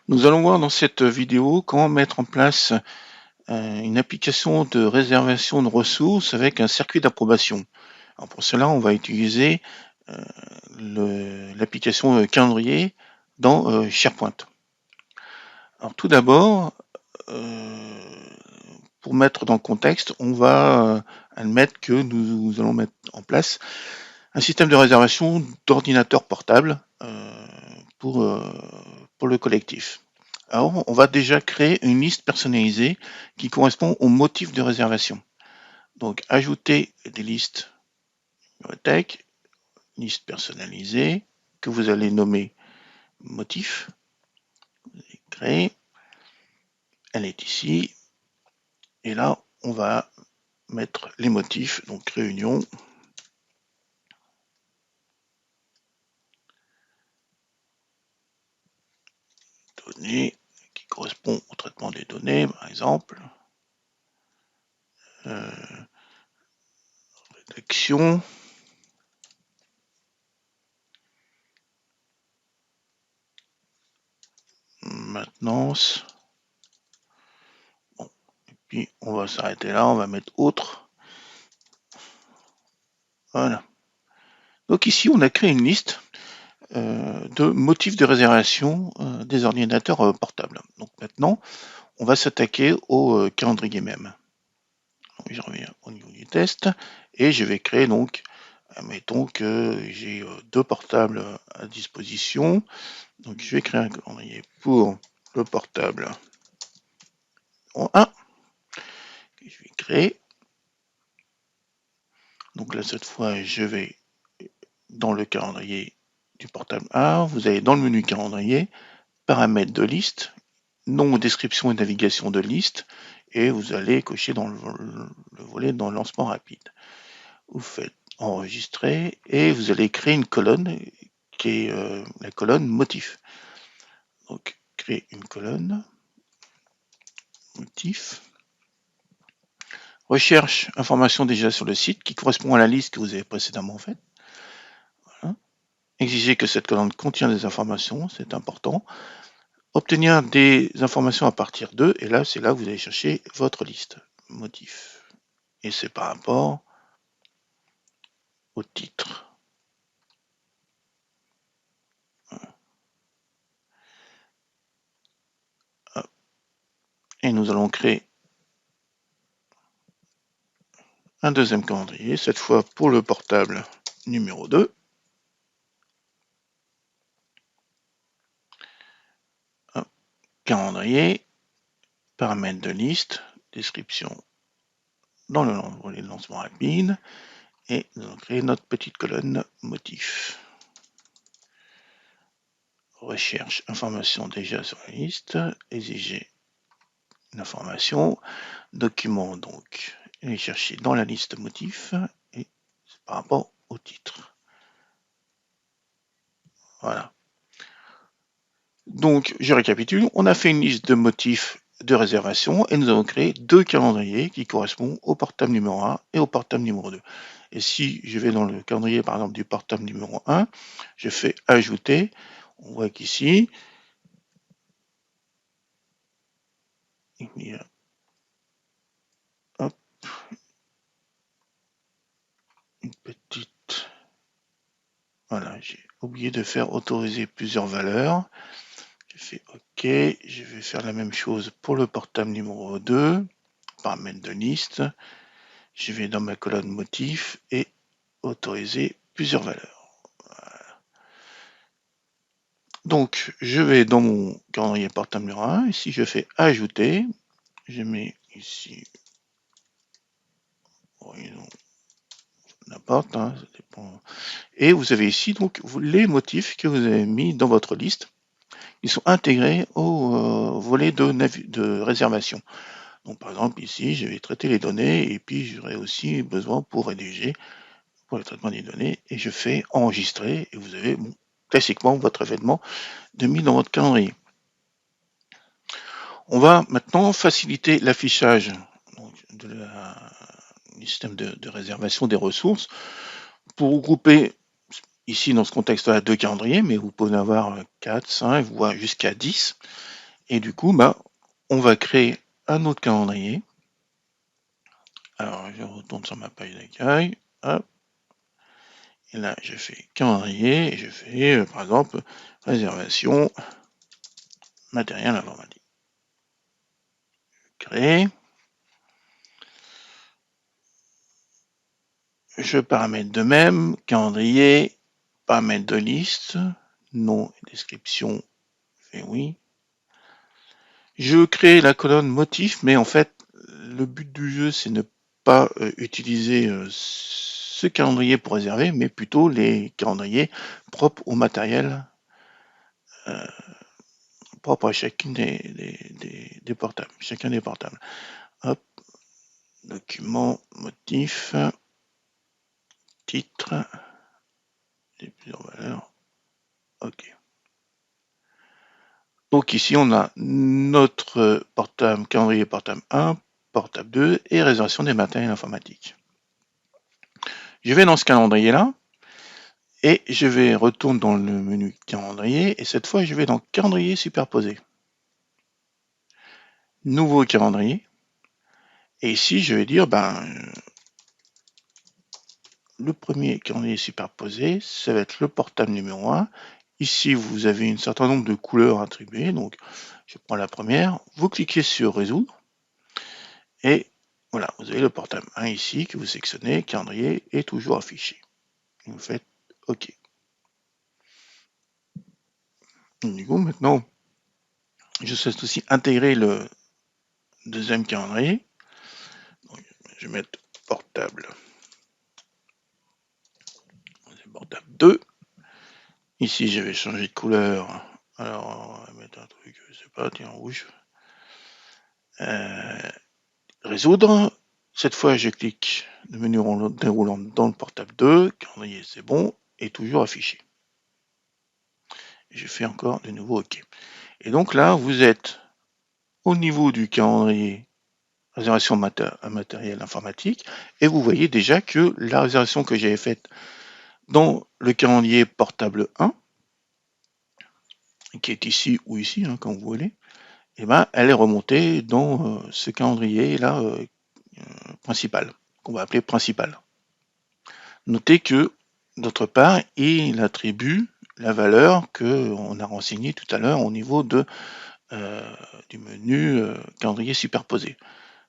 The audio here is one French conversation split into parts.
Nous allons voir dans cette vidéo comment mettre en place une application de réservation de ressources avec un circuit d'approbation. Alors pour cela, on va utiliser l'application calendrier dans SharePoint. Alors tout d'abord, pour mettre dans le contexte, on va admettre que nous allons mettre en place un système de réservation d'ordinateurs portables pour le collectif. Alors, on va déjà créer une liste personnalisée qui correspond au motif de réservation. Donc, ajouter des listes bibliothèque, liste personnalisée, que vous allez nommer motif. Vous allez créer. Elle est ici. Et là, on va mettre les motifs. Donc, réunion. Données qui correspond au traitement des données, par exemple. Rédaction. Maintenance. Bon. Et puis on va s'arrêter là, on va mettre autre. Voilà. Donc ici on a créé une liste de motifs de réservation des ordinateurs portables. Donc maintenant on va s'attaquer au calendrier même. Donc, je reviens au niveau du test et je vais créer donc, mettons que j'ai deux portables à disposition. Donc je vais créer un calendrier pour le portable 1 que je vais créer. Donc là cette fois je vais dans le calendrier du portable 1, vous allez dans le menu calendrier, paramètres de liste, nom, description et navigation de liste, et vous allez cocher dans le volet dans le lancement rapide. Vous faites enregistrer et vous allez créer une colonne qui est la colonne motif. Donc créer une colonne motif. Recherche information déjà sur le site qui correspond à la liste que vous avez précédemment faite. Voilà. Exiger que cette colonne contient des informations, c'est important. Obtenir des informations à partir d'eux, et là c'est là que vous allez chercher votre liste motif. Et c'est par rapport au titre. Et nous allons créer un deuxième calendrier, cette fois pour le portable numéro 2. Calendrier, paramètres de liste, description dans le volet de lancement rapide, et nous allons créer notre petite colonne motif. Recherche, information déjà sur la liste, exiger une information, document donc, et chercher dans la liste motif, et par rapport au titre. Voilà. Donc, je récapitule, on a fait une liste de motifs de réservation et nous avons créé deux calendriers qui correspondent au portable numéro 1 et au portable numéro 2. Et si je vais dans le calendrier, par exemple, du portable numéro 1, je fais ajouter, on voit qu'ici, il y a une petite... Voilà, j'ai oublié de faire autoriser plusieurs valeurs. Je fais OK, je vais faire la même chose pour le portable numéro 2, paramètres de liste. Je vais dans ma colonne motif et autoriser plusieurs valeurs. Voilà. Donc, je vais dans mon calendrier portable numéro 1, et si je fais ajouter, je mets ici, n'importe, hein, ça dépend. Et vous avez ici donc les motifs que vous avez mis dans votre liste. Ils sont intégrés au volet de réservation. Donc par exemple ici, je vais traiter les données et puis j'aurai aussi besoin pour rédiger pour le traitement des données et je fais enregistrer et vous avez classiquement votre événement de mis dans votre calendrier. On va maintenant faciliter l'affichage du système de réservation des ressources pour regrouper ici dans ce contexte-là deux calendriers, mais vous pouvez en avoir 4, 5, voire jusqu'à 10. Et du coup, bah, on va créer un autre calendrier. Alors, je retourne sur ma page d'accueil. Hop. Et là, je fais calendrier et je fais, par exemple, réservation matériel informatique. Créer. Je paramètre de même, calendrier, paramètre de liste, nom et description, je fais oui. Je crée la colonne motif, mais en fait, le but du jeu, c'est ne pas utiliser ce calendrier pour réserver, mais plutôt les calendriers propres au matériel, propres à chacune des portables, chacun des portables. Hop, document, motif, titre, et plusieurs valeurs. Ok. Donc ici, on a notre portable, calendrier portable 1, portable 2 et réservation des matériels informatiques. Je vais dans ce calendrier-là et je vais retourner dans le menu calendrier et cette fois, je vais dans calendrier superposé. Nouveau calendrier. Et ici, je vais dire, le premier calendrier superposé, ça va être le portable numéro 1. Ici, vous avez un certain nombre de couleurs attribuées. Donc, je prends la première. Vous cliquez sur résoudre. Et voilà, vous avez le portable 1 ici que vous sélectionnez. Calendrier est toujours affiché. Et vous faites OK. Et du coup, maintenant, je souhaite aussi intégrer le deuxième calendrier. Donc, je vais mettre portable. Portable 2. Ici, je vais changer de couleur. Alors, on va mettre un truc, je sais pas, tiens, rouge. Résoudre. Cette fois, je clique le menu déroulant dans le portable 2. Calendrier, c'est bon. Et toujours affiché. Et je fais encore de nouveau OK. Et donc là, vous êtes au niveau du calendrier réservation matériel informatique et vous voyez déjà que la réservation que j'avais faite dans le calendrier portable 1, qui est ici ou ici, hein, quand vous voulez, et ben, elle est remontée dans ce calendrier là principal, qu'on va appeler principal. Notez que, d'autre part, il attribue la valeur qu'on a renseignée tout à l'heure au niveau du menu calendrier superposé.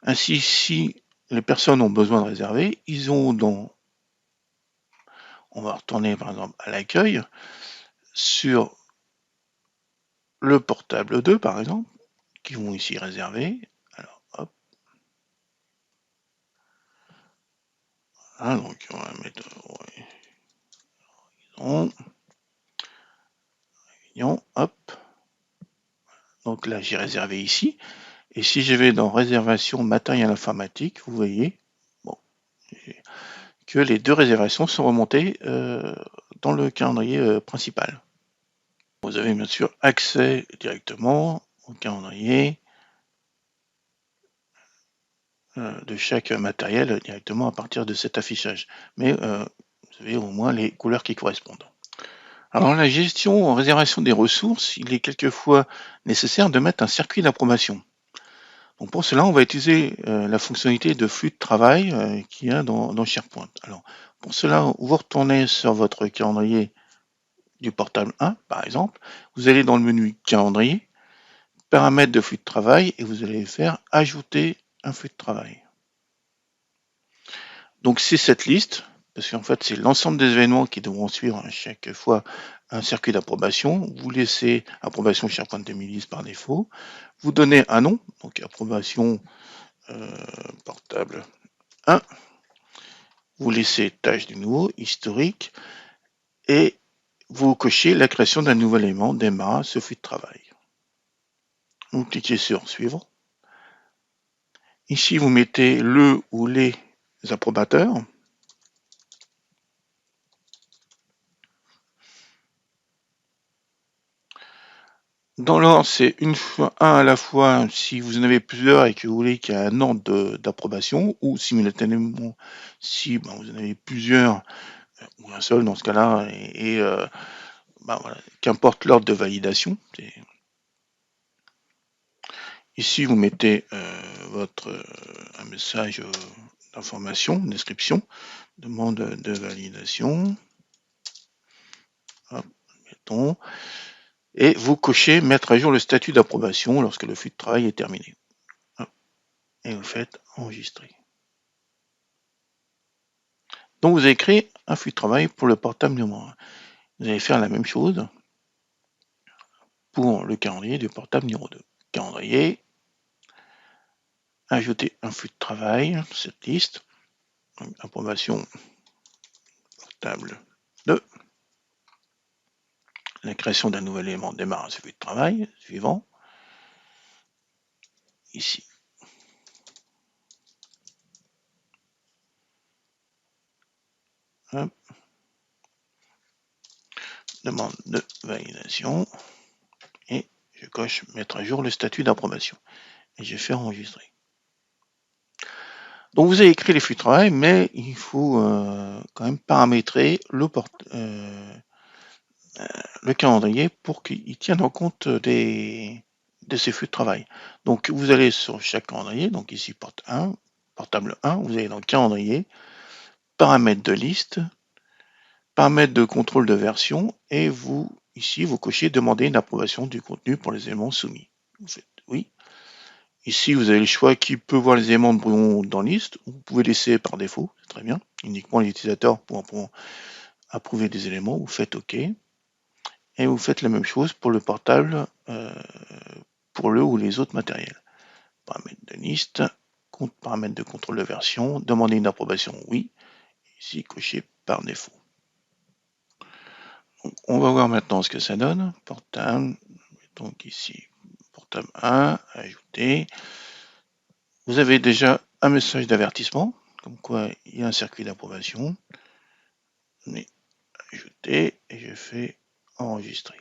Ainsi, si les personnes ont besoin de réserver, ils ont on va retourner par exemple à l'accueil, sur le portable 2 par exemple, qui vont ici réserver. Alors hop. Voilà, donc on va mettre réunion, hop. Donc là j'ai réservé ici. Et si je vais dans réservation matériel informatique, vous voyez bon, que les deux réservations sont remontées dans le calendrier principal. Vous avez bien sûr accès directement au calendrier de chaque matériel directement à partir de cet affichage. Mais vous avez au moins les couleurs qui correspondent. Alors la gestion en réservation des ressources, il est quelquefois nécessaire de mettre un circuit d'approbation. Donc pour cela, on va utiliser la fonctionnalité de flux de travail qu'il y a dans SharePoint. Alors pour cela, vous retournez sur votre calendrier du portable 1, par exemple. Vous allez dans le menu calendrier, paramètres de flux de travail, et vous allez faire ajouter un flux de travail. Donc c'est cette liste, parce qu'en fait c'est l'ensemble des événements qui devront suivre à chaque fois un circuit d'approbation. Vous laissez approbation SharePoint 2010 par défaut. Vous donnez un nom, donc approbation portable 1. Vous laissez tâche du nouveau, historique, et vous cochez la création d'un nouvel élément démarrage ce flux de travail. Vous cliquez sur suivre. Ici vous mettez le ou les approbateurs. Dans l'ordre, c'est un à la fois si vous en avez plusieurs et que vous voulez qu'il y ait un ordre d'approbation, ou simultanément si vous en avez plusieurs, ou un seul dans ce cas-là, voilà, qu'importe l'ordre de validation. Ici, vous mettez un message d'information, description, demande de validation. Hop, mettons. Et vous cochez mettre à jour le statut d'approbation lorsque le flux de travail est terminé. Hop, et vous faites enregistrer. Donc vous avez créé un flux de travail pour le portable numéro 1. Vous allez faire la même chose pour le calendrier du portable numéro 2. Calendrier, ajouter un flux de travail, cette liste, approbation portable 2, la création d'un nouvel élément démarre ce flux de travail, suivant, ici. Hop. Demande de validation, et je coche mettre à jour le statut d'approbation, et je fais enregistrer. Donc vous avez écrit les flux de travail, mais il faut quand même paramétrer le calendrier pour qu'il tienne en compte de ces flux de travail. Donc vous allez sur chaque calendrier, donc ici portable 1, vous allez dans calendrier, paramètres de liste, paramètres de contrôle de version, et ici vous cochez demander une approbation du contenu pour les éléments soumis. Vous faites oui. Ici, vous avez le choix qui peut voir les éléments de brouillon dans liste. Vous pouvez laisser par défaut, c'est très bien. Uniquement les utilisateurs pourront approuver des éléments. Vous faites OK. Et vous faites la même chose pour le portable, pour le ou les autres matériels. Paramètres de liste, paramètres de contrôle de version, demander une approbation, oui. Ici, coché par défaut. Donc, on va voir maintenant ce que ça donne. Portable, donc ici, portable 1, ajouter. Vous avez déjà un message d'avertissement, comme quoi il y a un circuit d'approbation. Mais ajouter, et je fais enregistrer.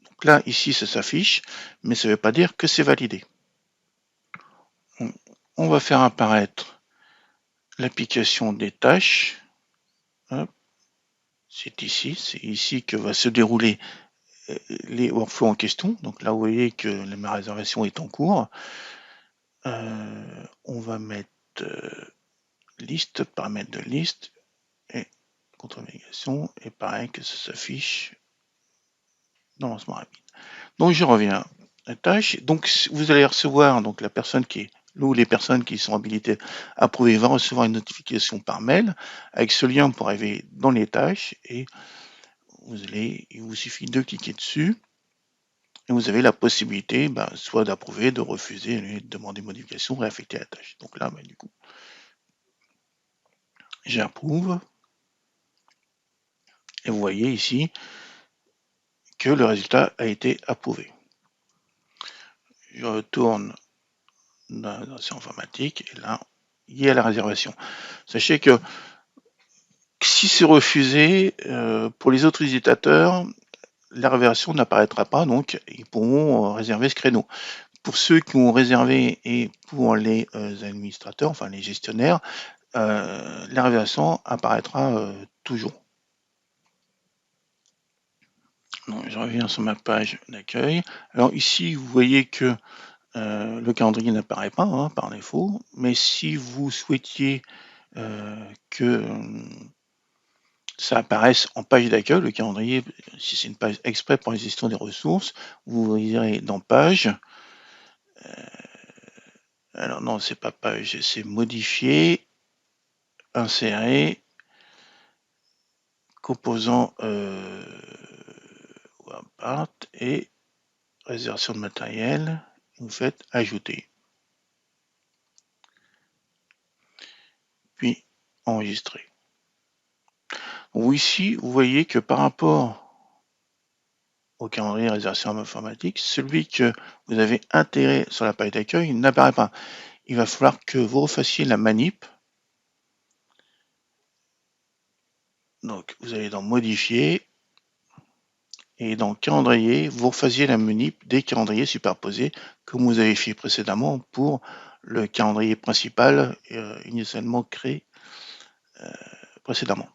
Donc là, ici, ça s'affiche, mais ça ne veut pas dire que c'est validé. On va faire apparaître l'application des tâches. C'est ici que va se dérouler les workflows en question. Donc là, vous voyez que ma réservation est en cours. On va mettre liste, paramètres de liste, et contre-navigation, et pareil que ça s'affiche dans lancement rapide. Donc je reviens à la tâche. Donc vous allez recevoir, donc la personne qui est, ou les personnes qui sont habilitées à approuver vont recevoir une notification par mail avec ce lien pour arriver dans les tâches, et il vous suffit de cliquer dessus et vous avez la possibilité soit d'approuver, de refuser, de demander modification, réaffecter la tâche. Donc là, du coup, j'approuve, et vous voyez ici que le résultat a été approuvé. Je retourne dans la version informatique, et là, il y a la réservation. Sachez que si c'est refusé, pour les autres utilisateurs, la réservation n'apparaîtra pas, donc ils pourront réserver ce créneau. Pour ceux qui ont réservé et pour les administrateurs, enfin les gestionnaires, la réservation apparaîtra toujours. Donc, je reviens sur ma page d'accueil. Alors ici, vous voyez que le calendrier n'apparaît pas par défaut, mais si vous souhaitiez que ça apparaisse en page d'accueil, le calendrier, si c'est une page exprès pour la gestion des ressources, vous irez dans page. Alors non, c'est pas page, c'est modifier, insérer, composant part et réservation de matériel. Vous faites ajouter. Puis enregistrer. Donc ici, vous voyez que par rapport au calendrier réservation informatique, celui que vous avez intégré sur la page d'accueil n'apparaît pas. Il va falloir que vous refassiez la manip. Donc vous allez dans modifier, et dans calendrier, vous refaisiez la manip des calendriers superposés comme vous avez fait précédemment pour le calendrier principal initialement créé précédemment.